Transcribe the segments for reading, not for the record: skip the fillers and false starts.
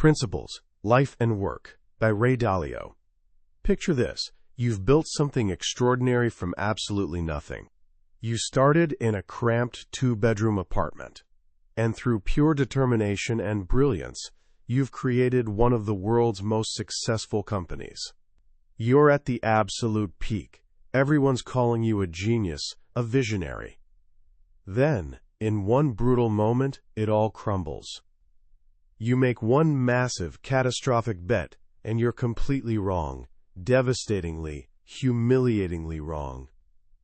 Principles, Life and Work by Ray Dalio. Picture this. You've built something extraordinary from absolutely nothing. You started in a cramped two-bedroom apartment, and through pure determination and brilliance, you've created one of the world's most successful companies. You're at the absolute peak. Everyone's calling you a genius, a visionary. Then, in one brutal moment, it all crumbles. You make one massive, catastrophic bet, and you're completely wrong, devastatingly, humiliatingly wrong.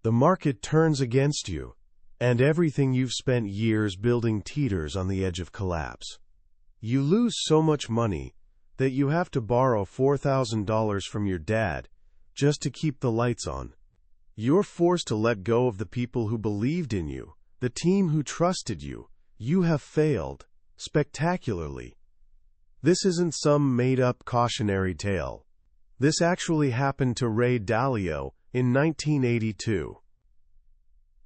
The market turns against you, and everything you've spent years building teeters on the edge of collapse. You lose so much money that you have to borrow $4,000 from your dad just to keep the lights on. You're forced to let go of the people who believed in you, the team who trusted you. You have failed, spectacularly. This isn't some made-up cautionary tale. This actually happened to Ray Dalio in 1982.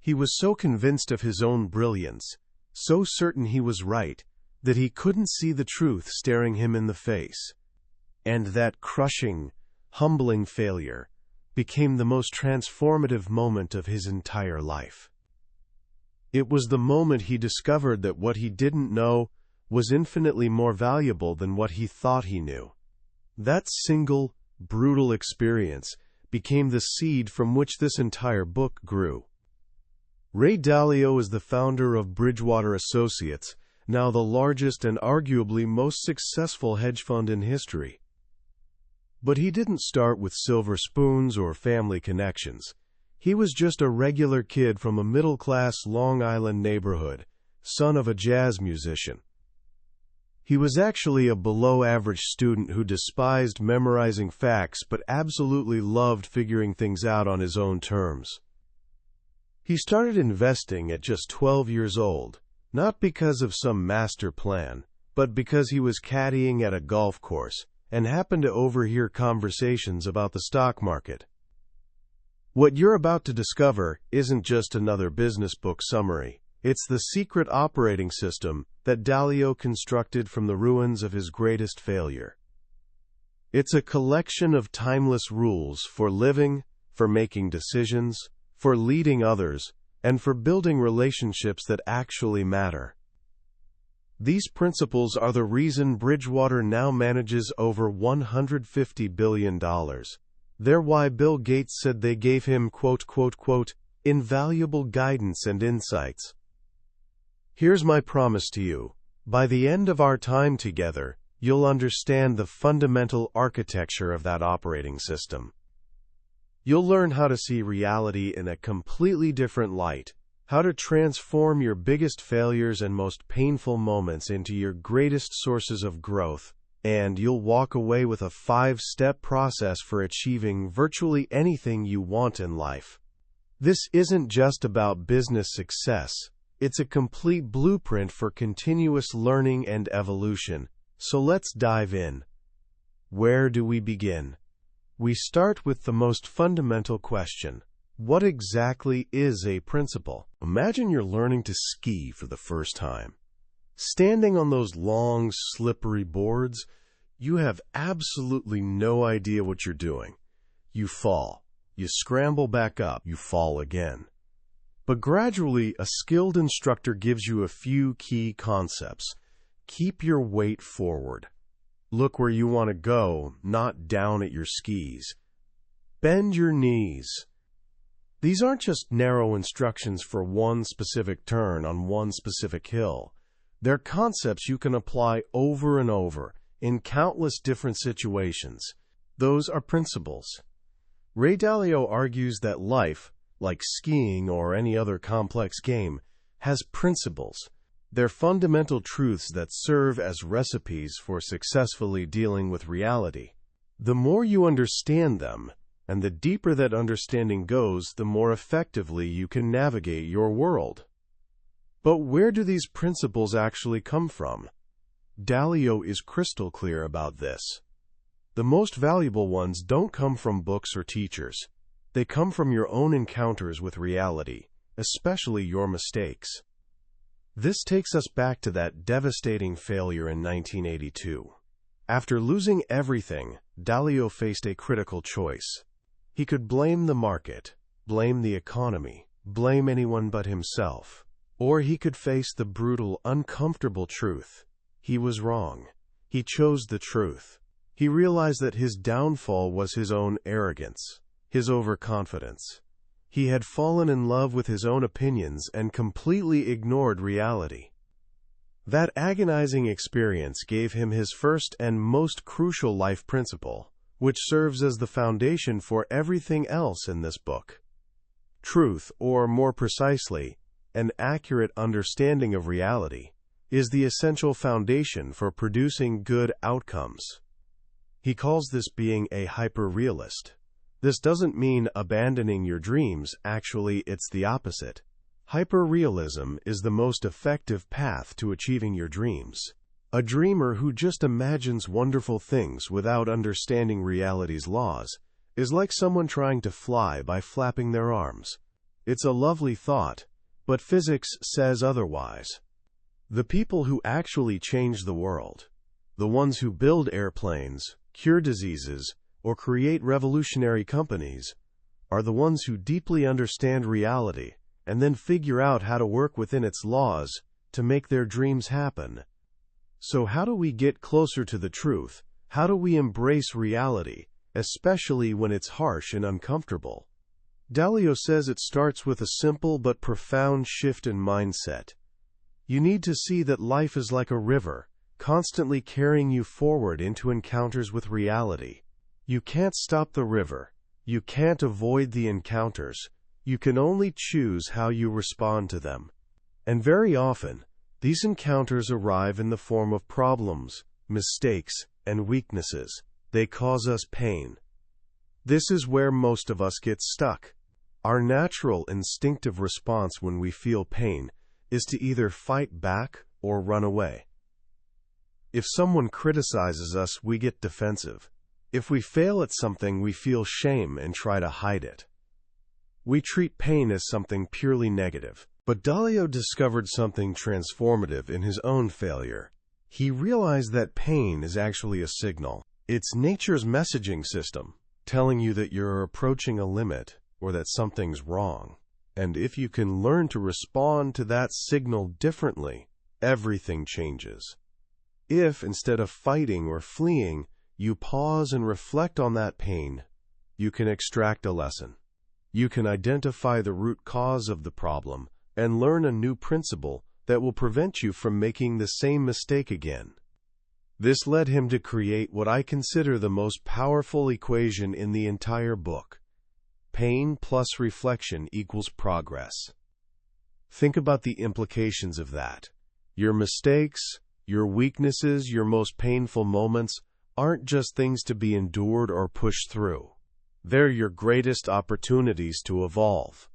He was so convinced of his own brilliance, so certain he was right, that he couldn't see the truth staring him in the face. And that crushing, humbling failure became the most transformative moment of his entire life. It was the moment he discovered that what he didn't know was infinitely more valuable than what he thought he knew. That single, brutal experience became the seed from which this entire book grew. Ray Dalio is the founder of Bridgewater Associates, now the largest and arguably most successful hedge fund in history. But he didn't start with silver spoons or family connections. He was just a regular kid from a middle-class Long Island neighborhood, son of a jazz musician. He was actually a below-average student who despised memorizing facts but absolutely loved figuring things out on his own terms. He started investing at just 12 years old, not because of some master plan, but because he was caddying at a golf course and happened to overhear conversations about the stock market. What you're about to discover isn't just another business book summary. It's the secret operating system that Dalio constructed from the ruins of his greatest failure. It's a collection of timeless rules for living, for making decisions, for leading others, and for building relationships that actually matter. These principles are the reason Bridgewater now manages over $150 billion. They're why Bill Gates said they gave him, quote, invaluable guidance and insights. Here's my promise to you. By the end of our time together, you'll understand the fundamental architecture of that operating system. You'll learn how to see reality in a completely different light, how to transform your biggest failures and most painful moments into your greatest sources of growth, and you'll walk away with a 5-step process for achieving virtually anything you want in life. This isn't just about business success. It's a complete blueprint for continuous learning and evolution. So let's dive in. Where do we begin? We start with the most fundamental question. What exactly is a principle? Imagine you're learning to ski for the first time. Standing on those long, slippery boards, you have absolutely no idea what you're doing. You fall. You scramble back up. You fall again. But gradually, a skilled instructor gives you a few key concepts. Keep your weight forward. Look where you want to go, not down at your skis. Bend your knees. These aren't just narrow instructions for one specific turn on one specific hill. They're concepts you can apply over and over in countless different situations. Those are principles. Ray Dalio argues that life, like skiing or any other complex game, has principles. They're fundamental truths that serve as recipes for successfully dealing with reality. The more you understand them, and the deeper that understanding goes, the more effectively you can navigate your world. But where do these principles actually come from? Dalio is crystal clear about this. The most valuable ones don't come from books or teachers. They come from your own encounters with reality, especially your mistakes. This takes us back to that devastating failure in 1982. After losing everything, Dalio faced a critical choice. He could blame the market, blame the economy, blame anyone but himself. Or he could face the brutal, uncomfortable truth. He was wrong. He chose the truth. He realized that his downfall was his own arrogance, his overconfidence. He had fallen in love with his own opinions and completely ignored reality. That agonizing experience gave him his first and most crucial life principle, which serves as the foundation for everything else in this book. Truth, or more precisely, an accurate understanding of reality, is the essential foundation for producing good outcomes. He calls this being a hyper-realist. This doesn't mean abandoning your dreams, actually it's the opposite. Hyper-realism is the most effective path to achieving your dreams. A dreamer who just imagines wonderful things without understanding reality's laws is like someone trying to fly by flapping their arms. It's a lovely thought, but physics says otherwise. The people who actually change the world, the ones who build airplanes, cure diseases, or create revolutionary companies, are the ones who deeply understand reality and then figure out how to work within its laws to make their dreams happen. So how do we get closer to the truth? How do we embrace reality, especially when it's harsh and uncomfortable? Dalio says it starts with a simple but profound shift in mindset. You need to see that life is like a river, constantly carrying you forward into encounters with reality. You can't stop the river. You can't avoid the encounters. You can only choose how you respond to them. And very often, these encounters arrive in the form of problems, mistakes, and weaknesses. They cause us pain. This is where most of us get stuck. Our natural instinctive response when we feel pain is to either fight back or run away. If someone criticizes us, we get defensive. If we fail at something, we feel shame and try to hide it. We treat pain as something purely negative. But Dalio discovered something transformative in his own failure. He realized that pain is actually a signal. It's nature's messaging system, telling you that you're approaching a limit or that something's wrong. And if you can learn to respond to that signal differently, everything changes. If, instead of fighting or fleeing, you pause and reflect on that pain, you can extract a lesson. You can identify the root cause of the problem and learn a new principle that will prevent you from making the same mistake again. This led him to create what I consider the most powerful equation in the entire book. Pain plus reflection equals progress. Think about the implications of that. Your mistakes, your weaknesses, your most painful moments aren't just things to be endured or pushed through. They're your greatest opportunities to evolve.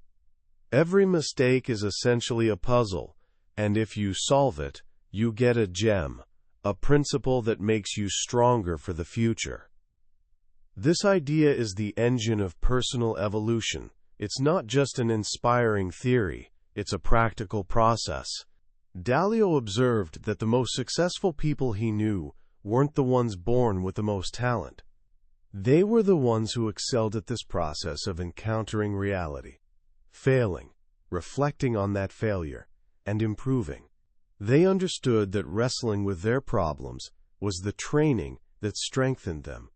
Every mistake is essentially a puzzle, and if you solve it, you get a gem, a principle that makes you stronger for the future. This idea is the engine of personal evolution. It's not just an inspiring theory, it's a practical process. Dalio observed that the most successful people he knew weren't the ones born with the most talent. They were the ones who excelled at this process of encountering reality, failing, reflecting on that failure, and improving. They understood that wrestling with their problems was the training that strengthened them.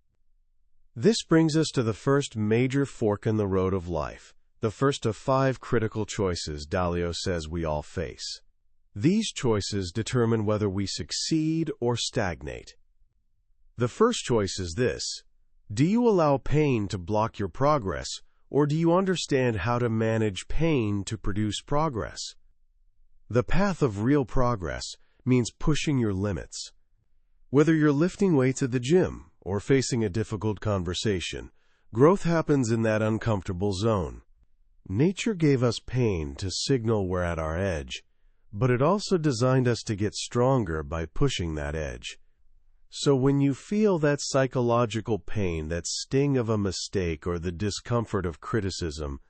This brings us to the first major fork in the road of life, the first of 5 critical choices Dalio says we all face. These choices determine whether we succeed or stagnate. The first choice is this: do you allow pain to block your progress, or do you understand how to manage pain to produce progress? The path of real progress means pushing your limits. Whether you're lifting weights at the gym or facing a difficult conversation, growth happens in that uncomfortable zone. Nature gave us pain to signal we're at our edge, but it also designed us to get stronger by pushing that edge. So when you feel that psychological pain, that sting of a mistake, or the discomfort of criticism,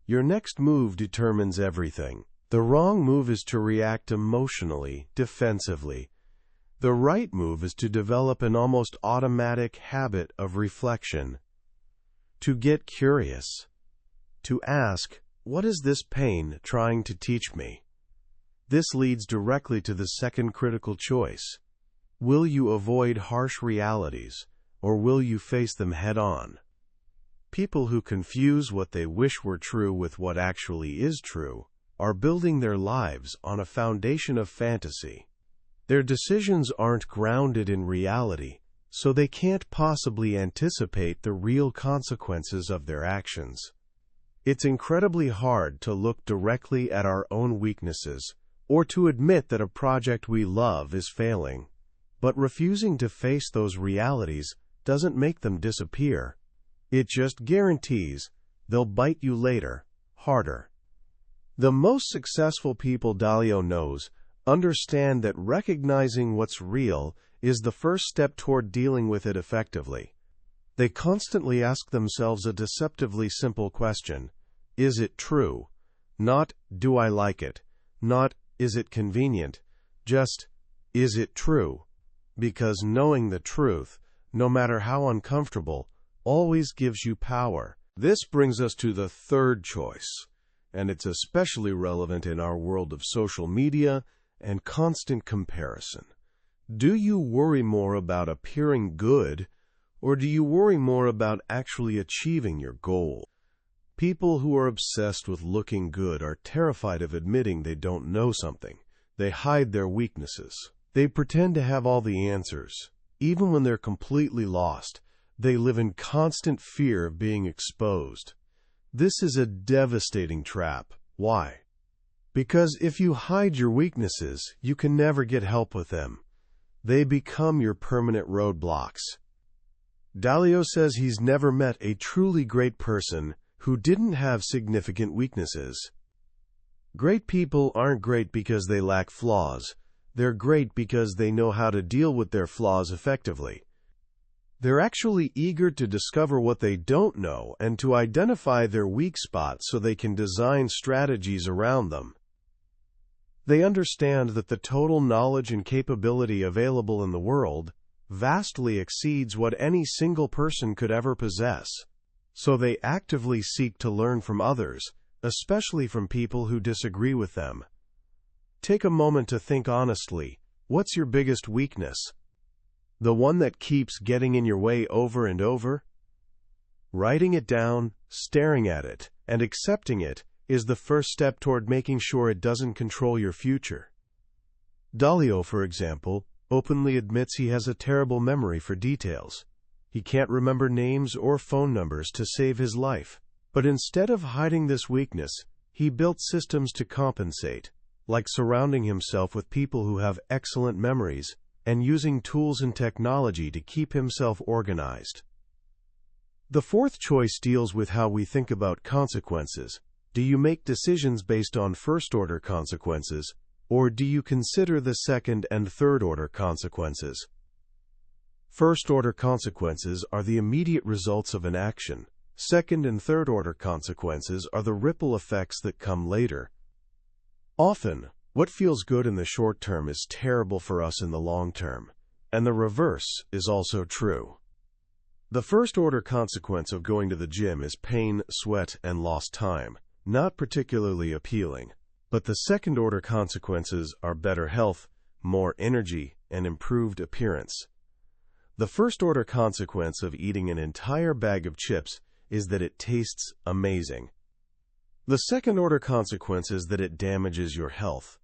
your next move determines everything. The wrong move is to react emotionally, defensively. The right move is to develop an almost automatic habit of reflection, to get curious, to ask, what is this pain trying to teach me? This leads directly to the second critical choice. Will you avoid harsh realities, or will you face them head-on? People who confuse what they wish were true with what actually is true are building their lives on a foundation of fantasy. Their decisions aren't grounded in reality, so they can't possibly anticipate the real consequences of their actions. It's incredibly hard to look directly at our own weaknesses or to admit that a project we love is failing. But refusing to face those realities doesn't make them disappear. It just guarantees they'll bite you later, harder. The most successful people Dalio knows understand that recognizing what's real is the first step toward dealing with it effectively. They constantly ask themselves a deceptively simple question: is it true? Not, do I like it? Not, is it convenient? Just, is it true? Because knowing the truth, no matter how uncomfortable, always gives you power. This brings us to the third choice, and it's especially relevant in our world of social media and constant comparison. Do you worry more about appearing good, or do you worry more about actually achieving your goal? People who are obsessed with looking good are terrified of admitting they don't know something. They hide their weaknesses. They pretend to have all the answers. Even when they're completely lost, they live in constant fear of being exposed. This is a devastating trap. Why? Because if you hide your weaknesses, you can never get help with them. They become your permanent roadblocks. Dalio says he's never met a truly great person who didn't have significant weaknesses. Great people aren't great because they lack flaws. They're great because they know how to deal with their flaws effectively. They're actually eager to discover what they don't know and to identify their weak spots so they can design strategies around them. They understand that the total knowledge and capability available in the world vastly exceeds what any single person could ever possess. So they actively seek to learn from others, especially from people who disagree with them. Take a moment to think honestly. What's your biggest weakness? The one that keeps getting in your way over and over? Writing it down, staring at it, and accepting it is the first step toward making sure it doesn't control your future. Dalio, for example, openly admits he has a terrible memory for details. He can't remember names or phone numbers to save his life. But instead of hiding this weakness, he built systems to compensate, like surrounding himself with people who have excellent memories and using tools and technology to keep himself organized. The fourth choice deals with how we think about consequences. Do you make decisions based on first-order consequences, or do you consider the second and third-order consequences? First-order consequences are the immediate results of an action. Second and third-order consequences are the ripple effects that come later. Often, what feels good in the short term is terrible for us in the long term, and the reverse is also true. The first-order consequence of going to the gym is pain, sweat, and lost time, not particularly appealing. But the second-order consequences are better health, more energy, and improved appearance. The first-order consequence of eating an entire bag of chips is that it tastes amazing. The second-order consequence is that it damages your health.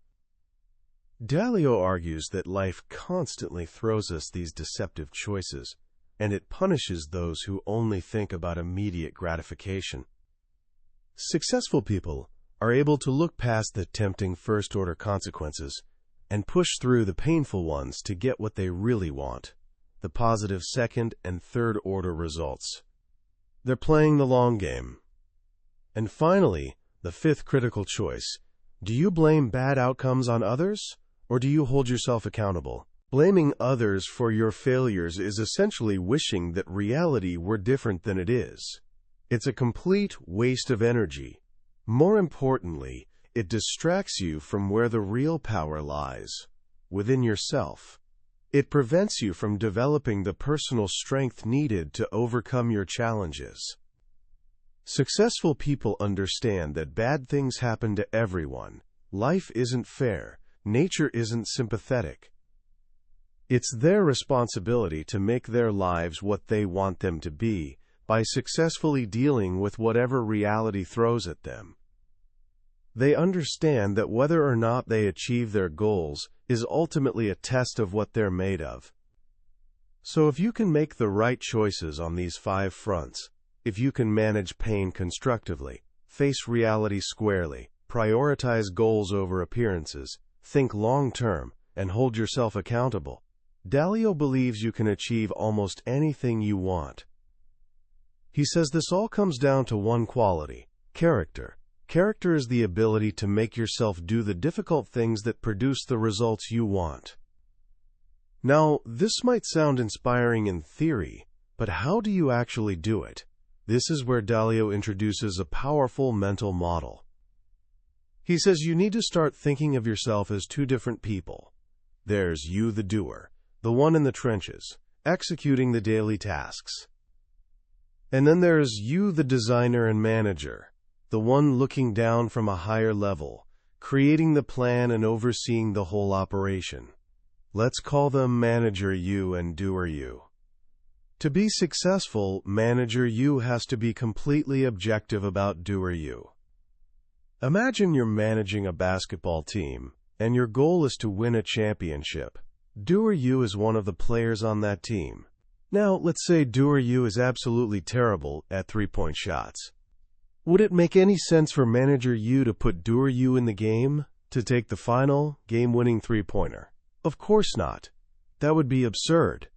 Dalio argues that life constantly throws us these deceptive choices, and it punishes those who only think about immediate gratification. Successful people are able to look past the tempting first-order consequences and push through the painful ones to get what they really want, the positive second and third-order results. They're playing the long game. And finally, the fifth critical choice. Do you blame bad outcomes on others, or do you hold yourself accountable? Blaming others for your failures is essentially wishing that reality were different than it is. It's a complete waste of energy. More importantly, it distracts you from where the real power lies, within yourself. It prevents you from developing the personal strength needed to overcome your challenges. Successful people understand that bad things happen to everyone. Life isn't fair. Nature isn't sympathetic. It's their responsibility to make their lives what they want them to be by successfully dealing with whatever reality throws at them. They understand that whether or not they achieve their goals is ultimately a test of what they're made of. So if you can make the right choices on these 5 fronts, if you can manage pain constructively, face reality squarely, prioritize goals over appearances, think long-term, and hold yourself accountable, Dalio believes you can achieve almost anything you want. He says this all comes down to one quality: character. Character is the ability to make yourself do the difficult things that produce the results you want. Now, this might sound inspiring in theory, but how do you actually do it? This is where Dalio introduces a powerful mental model. He says you need to start thinking of yourself as 2 different people. There's you, the doer, the one in the trenches, executing the daily tasks. And then there's you, the designer and manager, the one looking down from a higher level, creating the plan and overseeing the whole operation. Let's call them manager you and doer you. To be successful, manager you has to be completely objective about doer you. Imagine you're managing a basketball team, and your goal is to win a championship. Doer you is one of the players on that team. Now, let's say doer you is absolutely terrible at 3-point shots. Would it make any sense for manager you to put doer you in the game, to take the final, game-winning 3-pointer? Of course not. That would be absurd.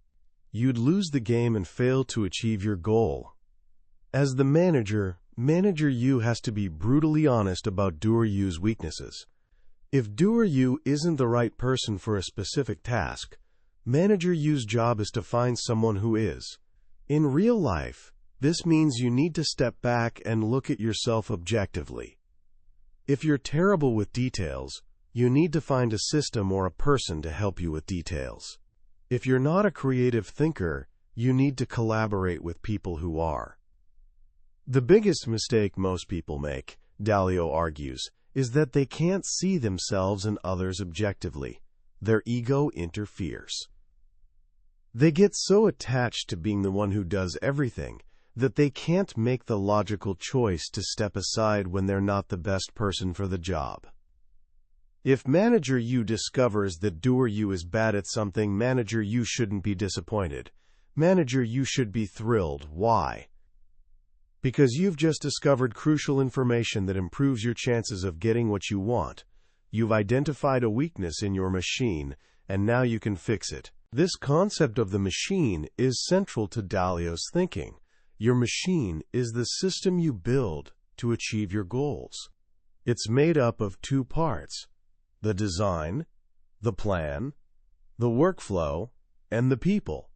You'd lose the game and fail to achieve your goal. As the manager you has to be brutally honest about doer you's weaknesses. If doer you isn't the right person for a specific task, manager you's job is to find someone who is. In real life, this means you need to step back and look at yourself objectively. If you're terrible with details, you need to find a system or a person to help you with details. If you're not a creative thinker, you need to collaborate with people who are. The biggest mistake most people make, Dalio argues, is that they can't see themselves and others objectively. Their ego interferes. They get so attached to being the one who does everything that they can't make the logical choice to step aside when they're not the best person for the job. If manager you discovers that doer you is bad at something, manager you shouldn't be disappointed. Manager you should be thrilled. Why? Because you've just discovered crucial information that improves your chances of getting what you want. You've identified a weakness in your machine, and now you can fix it. This concept of the machine is central to Dalio's thinking. Your machine is the system you build to achieve your goals. It's made up of 2 parts: the design, the plan, the workflow, and the people,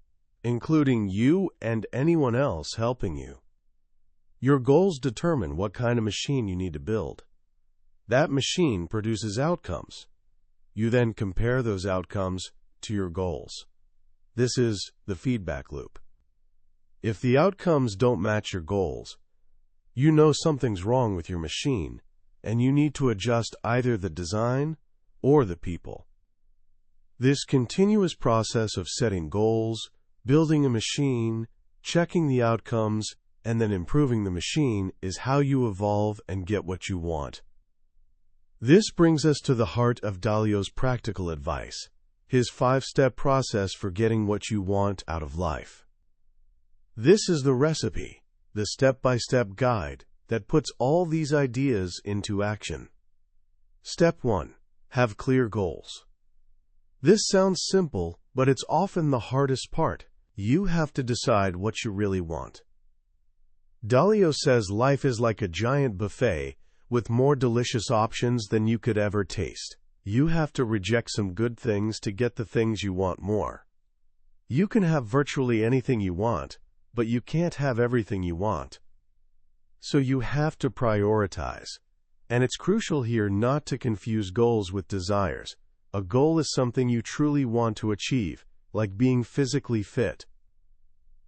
including you and anyone else helping you. Your goals determine what kind of machine you need to build. That machine produces outcomes. You then compare those outcomes to your goals. This is the feedback loop. If the outcomes don't match your goals, you know something's wrong with your machine, and you need to adjust either the design or the people. This continuous process of setting goals, building a machine, checking the outcomes, and then improving the machine is how you evolve and get what you want. This brings us to the heart of Dalio's practical advice, his 5-step process for getting what you want out of life. This is the recipe, the step-by-step guide that puts all these ideas into action. Step 1. Have clear goals. This sounds simple, but it's often the hardest part. You have to decide what you really want. Dalio says life is like a giant buffet with more delicious options than you could ever taste. You have to reject some good things to get the things you want more. You can have virtually anything you want, but you can't have everything you want. So you have to prioritize. And it's crucial here not to confuse goals with desires. A goal is something you truly want to achieve, like being physically fit.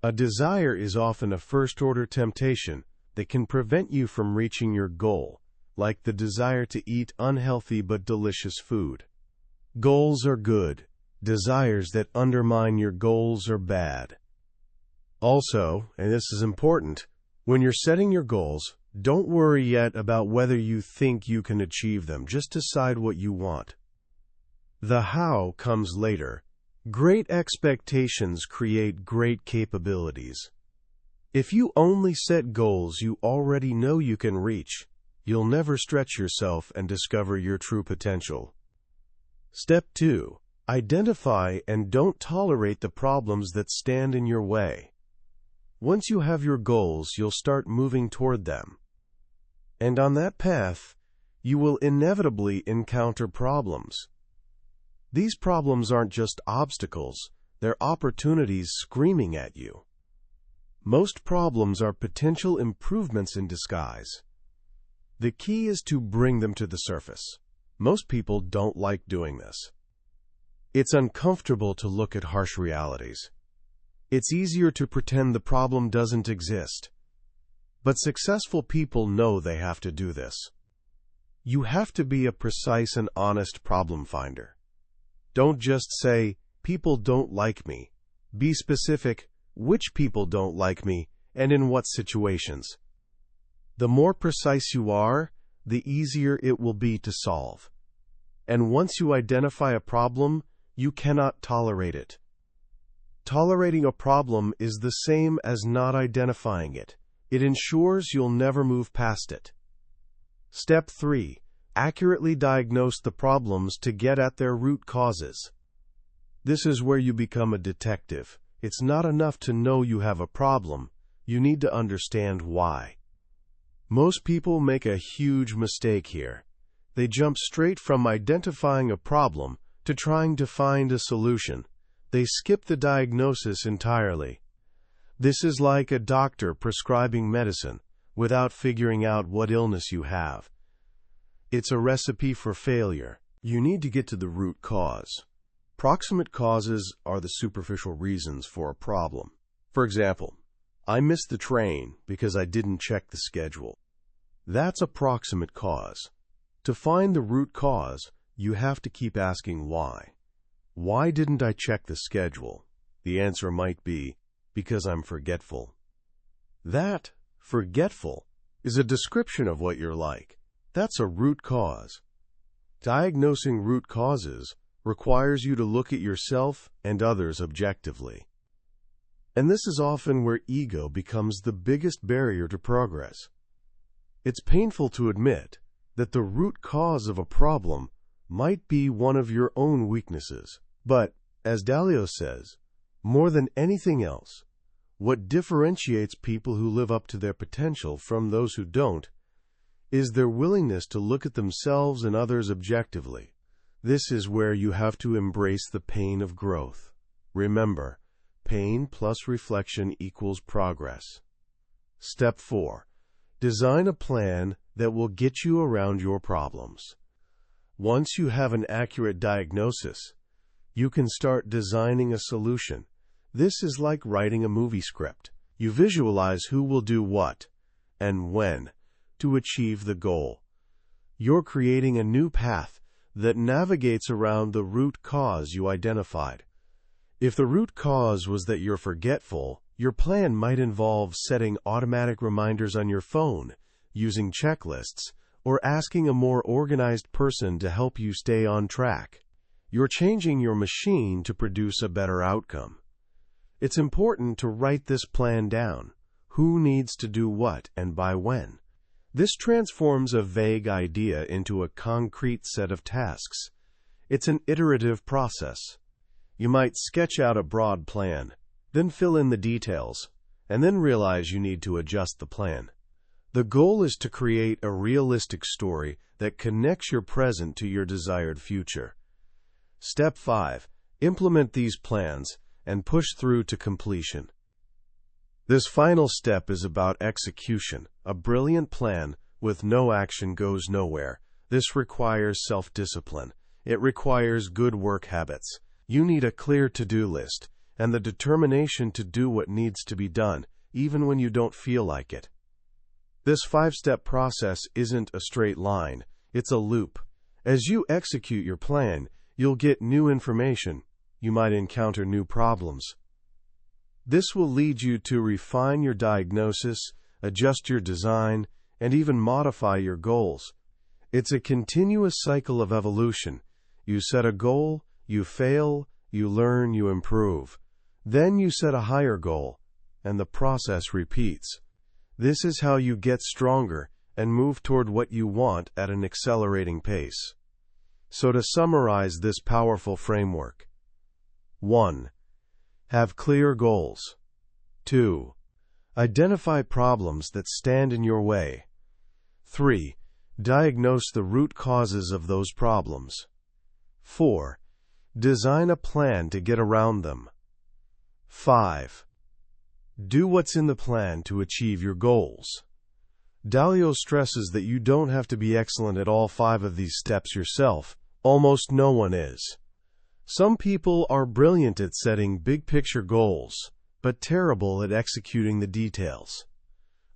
A desire is often a first-order temptation that can prevent you from reaching your goal, like the desire to eat unhealthy but delicious food. Goals are good. Desires that undermine your goals are bad. Also, and this is important, when you're setting your goals, don't worry yet about whether you think you can achieve them. Just decide what you want. The how comes later. Great expectations create great capabilities. If you only set goals you already know you can reach, you'll never stretch yourself and discover your true potential. Step 2. Identify and don't tolerate the problems that stand in your way. Once you have your goals, you'll start moving toward them. And on that path, you will inevitably encounter problems. These problems aren't just obstacles, they're opportunities screaming at you. Most problems are potential improvements in disguise. The key is to bring them to the surface. Most people don't like doing this. It's uncomfortable to look at harsh realities. It's easier to pretend the problem doesn't exist. But successful people know they have to do this. You have to be a precise and honest problem finder. Don't just say, people don't like me. Be specific, which people don't like me, and in what situations. The more precise you are, the easier it will be to solve. And once you identify a problem, you cannot tolerate it. Tolerating a problem is the same as not identifying it. It ensures you'll never move past it. Step 3. Accurately diagnose the problems to get at their root causes. This is where you become a detective. It's not enough to know you have a problem. You need to understand why. Most people make a huge mistake here. They jump straight from identifying a problem to trying to find a solution. They skip the diagnosis entirely. This is like a doctor prescribing medicine without figuring out what illness you have. It's a recipe for failure. You need to get to the root cause. Proximate causes are the superficial reasons for a problem. For example, I missed the train because I didn't check the schedule. That's a proximate cause. To find the root cause, you have to keep asking why. Why didn't I check the schedule? The answer might be, because I'm forgetful. That, forgetful, is a description of what you're like. That's a root cause. Diagnosing root causes requires you to look at yourself and others objectively. And this is often where ego becomes the biggest barrier to progress. It's painful to admit that the root cause of a problem might be one of your own weaknesses. But, as Dalio says, more than anything else, what differentiates people who live up to their potential from those who don't is their willingness to look at themselves and others objectively. This is where you have to embrace the pain of growth. Remember, pain plus reflection equals progress. Step 4. Design a plan that will get you around your problems. Once you have an accurate diagnosis, you can start designing a solution. This is like writing a movie script. You visualize who will do what and when to achieve the goal. You're creating a new path that navigates around the root cause you identified. If the root cause was that you're forgetful, your plan might involve setting automatic reminders on your phone, using checklists, or asking a more organized person to help you stay on track. You're changing your machine to produce a better outcome. It's important to write this plan down. Who needs to do what and by when? This transforms a vague idea into a concrete set of tasks. It's an iterative process. You might sketch out a broad plan, then fill in the details, and then realize you need to adjust the plan. The goal is to create a realistic story that connects your present to your desired future. Step 5. Implement these plans and push through to completion. This final step is about execution. A brilliant plan with no action goes nowhere. This requires self-discipline. It requires good work habits. You need a clear to-do list and the determination to do what needs to be done, even when you don't feel like it. This 5-step process isn't a straight line, it's a loop. As you execute your plan, you'll get new information. You might encounter new problems. This will lead you to refine your diagnosis, adjust your design, and even modify your goals. It's a continuous cycle of evolution. You set a goal, you fail, you learn, you improve. Then you set a higher goal, and the process repeats. This is how you get stronger and move toward what you want at an accelerating pace. So to summarize this powerful framework: 1. Have clear goals. 2. Identify problems that stand in your way. 3. Diagnose the root causes of those problems. 4. Design a plan to get around them. 5. Do what's in the plan to achieve your goals. Dalio stresses that you don't have to be excellent at all 5 of these steps yourself. Almost no one is. Some people are brilliant at setting big-picture goals, but terrible at executing the details.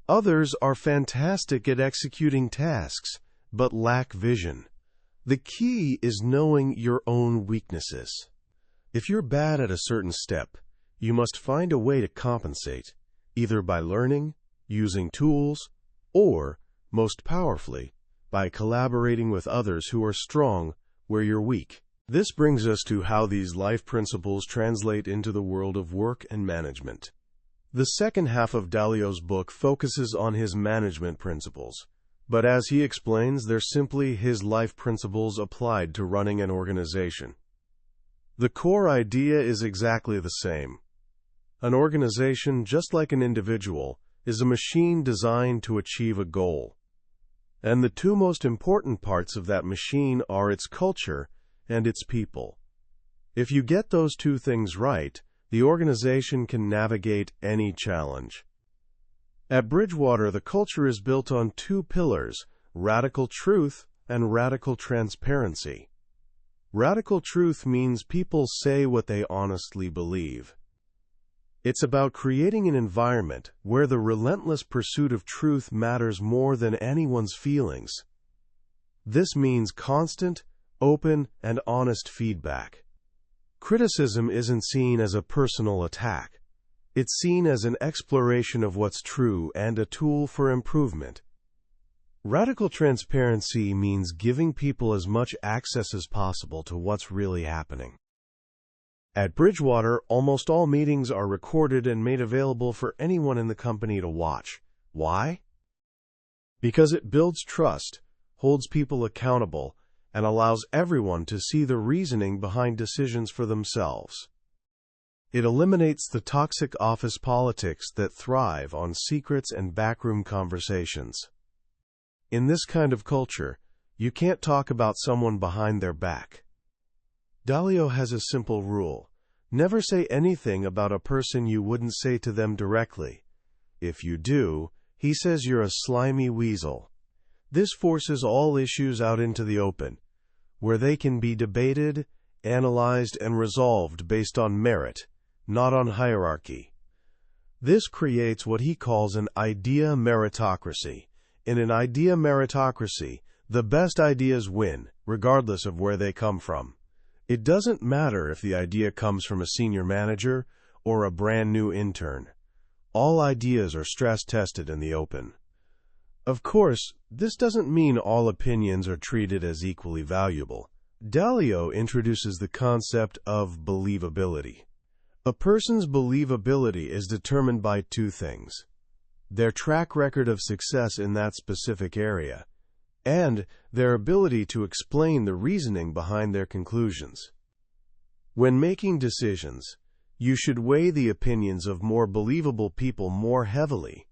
Others are fantastic at executing tasks, but lack vision. The key is knowing your own weaknesses. If you're bad at a certain step, you must find a way to compensate, either by learning, using tools, or, most powerfully, by collaborating with others who are strong where you're weak. This brings us to how these life principles translate into the world of work and management. The second half of Dalio's book focuses on his management principles, but as he explains, they're simply his life principles applied to running an organization. The core idea is exactly the same. An organization, just like an individual, is a machine designed to achieve a goal. And the 2 most important parts of that machine are its culture and its people. If you get those 2 things right, the organization can navigate any challenge. At Bridgewater, the culture is built on 2 pillars: radical truth and radical transparency. Radical truth means people say what they honestly believe. It's about creating an environment where the relentless pursuit of truth matters more than anyone's feelings. This means constant, open, and honest feedback. Criticism isn't seen as a personal attack. It's seen as an exploration of what's true and a tool for improvement. Radical transparency means giving people as much access as possible to what's really happening. At Bridgewater, almost all meetings are recorded and made available for anyone in the company to watch. Why? Because it builds trust, holds people accountable, and allows everyone to see the reasoning behind decisions for themselves. It eliminates the toxic office politics that thrive on secrets and backroom conversations. In this kind of culture, you can't talk about someone behind their back. Dalio has a simple rule: never say anything about a person you wouldn't say to them directly. If you do, he says you're a slimy weasel. This forces all issues out into the open, where they can be debated, analyzed, and resolved based on merit, not on hierarchy. This creates what he calls an idea meritocracy. In an idea meritocracy, the best ideas win, regardless of where they come from. It doesn't matter if the idea comes from a senior manager or a brand new intern. All ideas are stress-tested in the open. Of course, this doesn't mean all opinions are treated as equally valuable. Dalio introduces the concept of believability. A person's believability is determined by 2 things: their track record of success in that specific area, and their ability to explain the reasoning behind their conclusions. When making decisions, you should weigh the opinions of more believable people more heavily.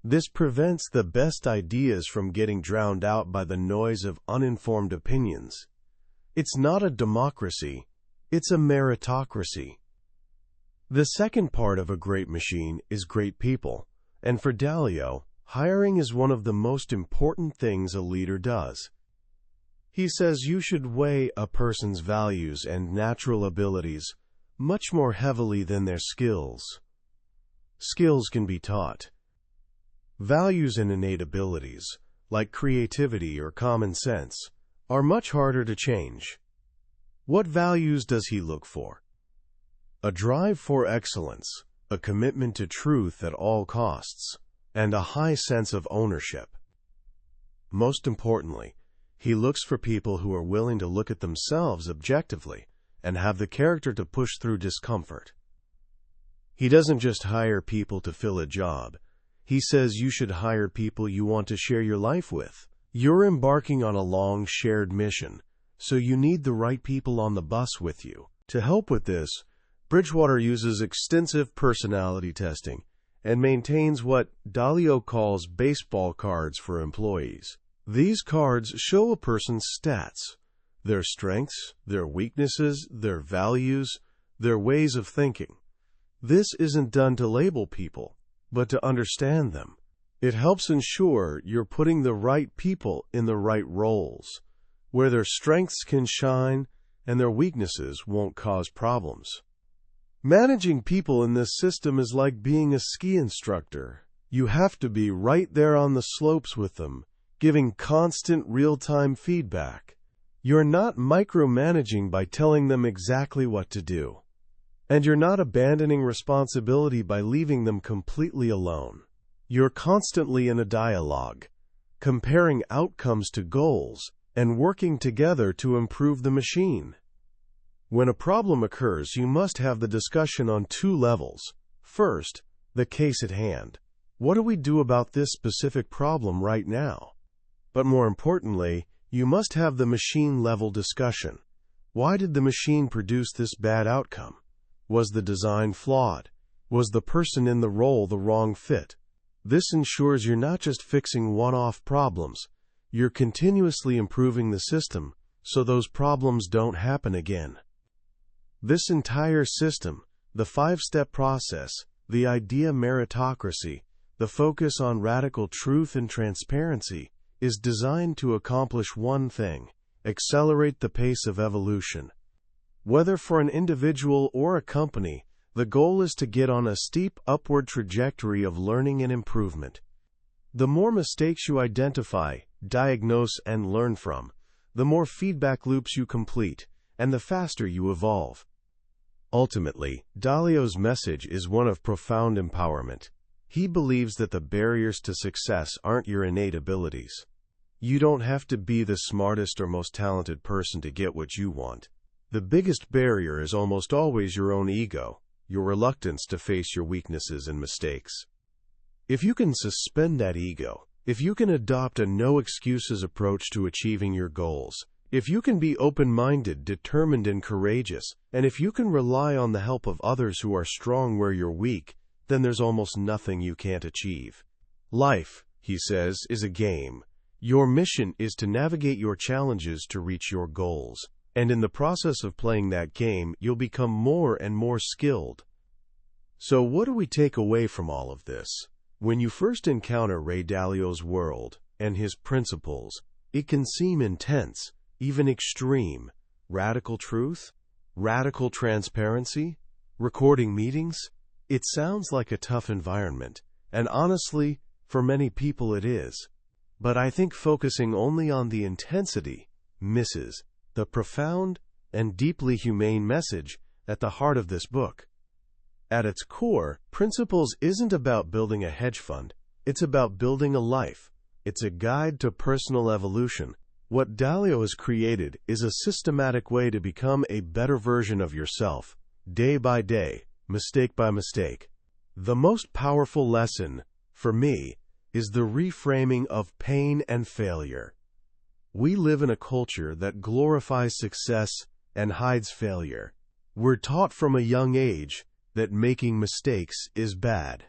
This prevents the best ideas from getting drowned out by the noise of uninformed opinions. It's not a democracy, it's a meritocracy. The second part of a great machine is great people, and for Dalio, hiring is one of the most important things a leader does. He says you should weigh a person's values and natural abilities much more heavily than their skills. Skills can be taught. Values and innate abilities, like creativity or common sense, are much harder to change. What values does he look for? A drive for excellence, a commitment to truth at all costs, and a high sense of ownership. Most importantly, he looks for people who are willing to look at themselves objectively and have the character to push through discomfort. He doesn't just hire people to fill a job. He says you should hire people you want to share your life with. You're embarking on a long shared mission, so you need the right people on the bus with you. To help with this, Bridgewater uses extensive personality testing and maintains what Dalio calls baseball cards for employees. These cards show a person's stats, their strengths, their weaknesses, their values, their ways of thinking. This isn't done to label people, but to understand them. It helps ensure you're putting the right people in the right roles, where their strengths can shine and their weaknesses won't cause problems. Managing people in this system is like being a ski instructor. You have to be right there on the slopes with them, giving constant real-time feedback. You're not micromanaging by telling them exactly what to do. And you're not abandoning responsibility by leaving them completely alone. You're constantly in a dialogue, comparing outcomes to goals, and working together to improve the machine. When a problem occurs, you must have the discussion on two levels. First, the case at hand. What do we do about this specific problem right now? But more importantly, you must have the machine-level discussion. Why did the machine produce this bad outcome? Was the design flawed? Was the person in the role the wrong fit? This ensures you're not just fixing one-off problems. You're continuously improving the system so those problems don't happen again. This entire system, the five-step process, the idea meritocracy, the focus on radical truth and transparency, is designed to accomplish one thing: accelerate the pace of evolution. Whether for an individual or a company, the goal is to get on a steep upward trajectory of learning and improvement. The more mistakes you identify, diagnose, and learn from, the more feedback loops you complete, and the faster you evolve. Ultimately, Dalio's message is one of profound empowerment. He believes that the barriers to success aren't your innate abilities. You don't have to be the smartest or most talented person to get what you want. The biggest barrier is almost always your own ego, your reluctance to face your weaknesses and mistakes. If you can suspend that ego, if you can adopt a no-excuses approach to achieving your goals, if you can be open-minded, determined, and courageous, and if you can rely on the help of others who are strong where you're weak, then there's almost nothing you can't achieve. Life, he says, is a game. Your mission is to navigate your challenges to reach your goals, and in the process of playing that game, you'll become more and more skilled. So what do we take away from all of this? When you first encounter Ray Dalio's world and his principles, it can seem intense, even extreme. Radical truth? Radical transparency? Recording meetings? It sounds like a tough environment, and honestly, for many people it is. But I think focusing only on the intensity misses the profound and deeply humane message at the heart of this book. At its core, Principles isn't about building a hedge fund. It's about building a life. It's a guide to personal evolution. What Dalio has created is a systematic way to become a better version of yourself, day by day, mistake by mistake. The most powerful lesson, for me, is the reframing of pain and failure. We live in a culture that glorifies success and hides failure. We're taught from a young age that making mistakes is bad.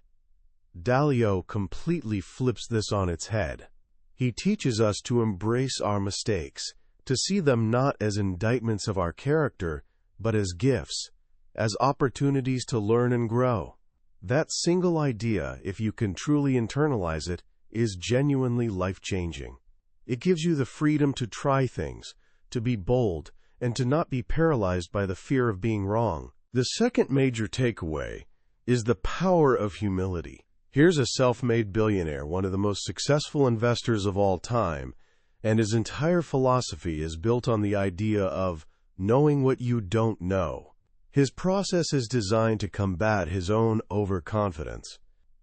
Dalio completely flips this on its head. He teaches us to embrace our mistakes, to see them not as indictments of our character, but as gifts, as opportunities to learn and grow. That single idea, if you can truly internalize it, is genuinely life-changing. It gives you the freedom to try things, to be bold, and to not be paralyzed by the fear of being wrong. The second major takeaway is the power of humility. Here's a self-made billionaire, one of the most successful investors of all time, and his entire philosophy is built on the idea of knowing what you don't know. His process is designed to combat his own overconfidence.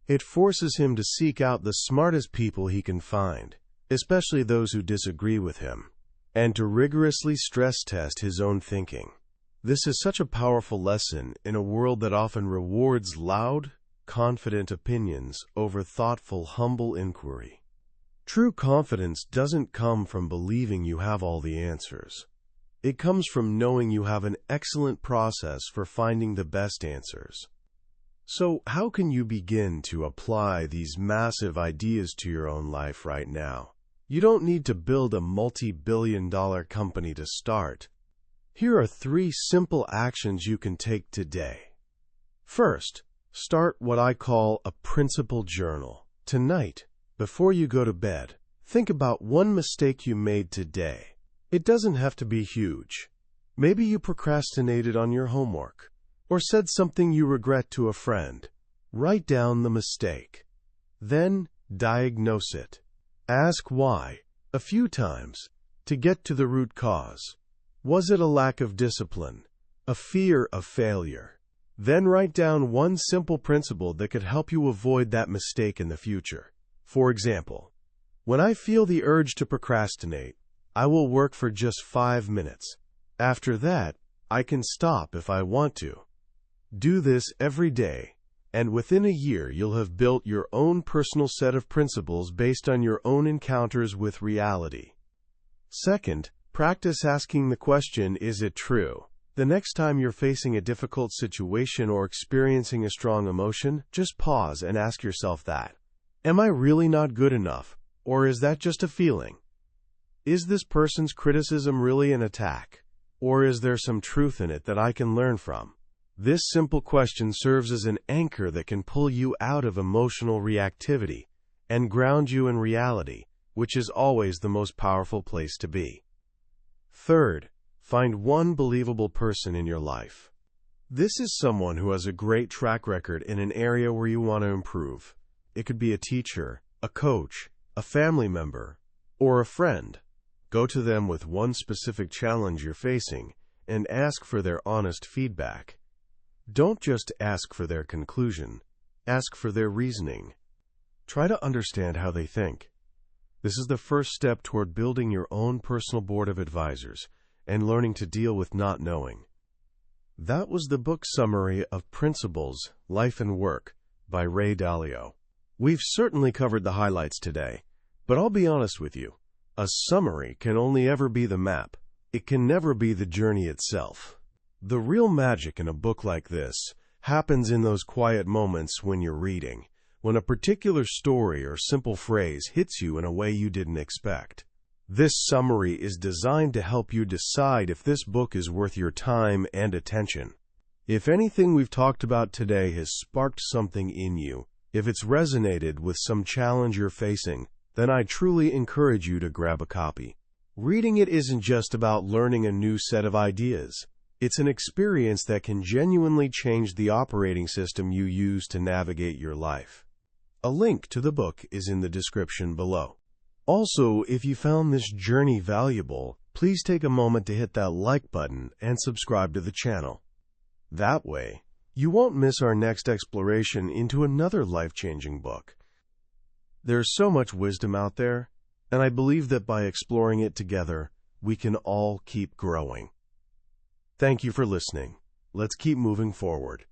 It forces him to seek out the smartest people he can find, especially those who disagree with him, and to rigorously stress test his own thinking. This is such a powerful lesson in a world that often rewards loud, confident opinions over thoughtful, humble inquiry. True confidence doesn't come from believing you have all the answers. It comes from knowing you have an excellent process for finding the best answers. So, how can you begin to apply these massive ideas to your own life right now? You don't need to build a multi-billion-dollar company to start. Here are 3 simple actions you can take today. First, start what I call a principle journal. Tonight, before you go to bed, think about one mistake you made today. It doesn't have to be huge. Maybe you procrastinated on your homework, or said something you regret to a friend. Write down the mistake. Then, diagnose it. Ask why, a few times, to get to the root cause. Was it a lack of discipline? A fear of failure? Then write down one simple principle that could help you avoid that mistake in the future. For example, when I feel the urge to procrastinate, I will work for just 5 minutes. After that, I can stop if I want to. Do this every day, and within a year you'll have built your own personal set of principles based on your own encounters with reality. Second, practice asking the question, is it true? The next time you're facing a difficult situation or experiencing a strong emotion, just pause and ask yourself that. Am I really not good enough, or is that just a feeling? Is this person's criticism really an attack, or is there some truth in it that I can learn from? This simple question serves as an anchor that can pull you out of emotional reactivity and ground you in reality, which is always the most powerful place to be. Third, find one believable person in your life. This is someone who has a great track record in an area where you want to improve. It could be a teacher, a coach, a family member, or a friend. Go to them with one specific challenge you're facing and ask for their honest feedback. Don't just ask for their conclusion. Ask for their reasoning. Try to understand how they think. This is the first step toward building your own personal board of advisors and learning to deal with not knowing. That was the book summary of Principles, Life and Work by Ray Dalio. We've certainly covered the highlights today, but I'll be honest with you. A summary can only ever be the map. It can never be the journey itself. The real magic in a book like this happens in those quiet moments when you're reading, when a particular story or simple phrase hits you in a way you didn't expect. This summary is designed to help you decide if this book is worth your time and attention. If anything we've talked about today has sparked something in you, if it's resonated with some challenge you're facing, then I truly encourage you to grab a copy. Reading it isn't just about learning a new set of ideas. It's an experience that can genuinely change the operating system you use to navigate your life. A link to the book is in the description below. Also, if you found this journey valuable, please take a moment to hit that like button and subscribe to the channel. That way, you won't miss our next exploration into another life-changing book. There's so much wisdom out there, and I believe that by exploring it together, we can all keep growing. Thank you for listening. Let's keep moving forward.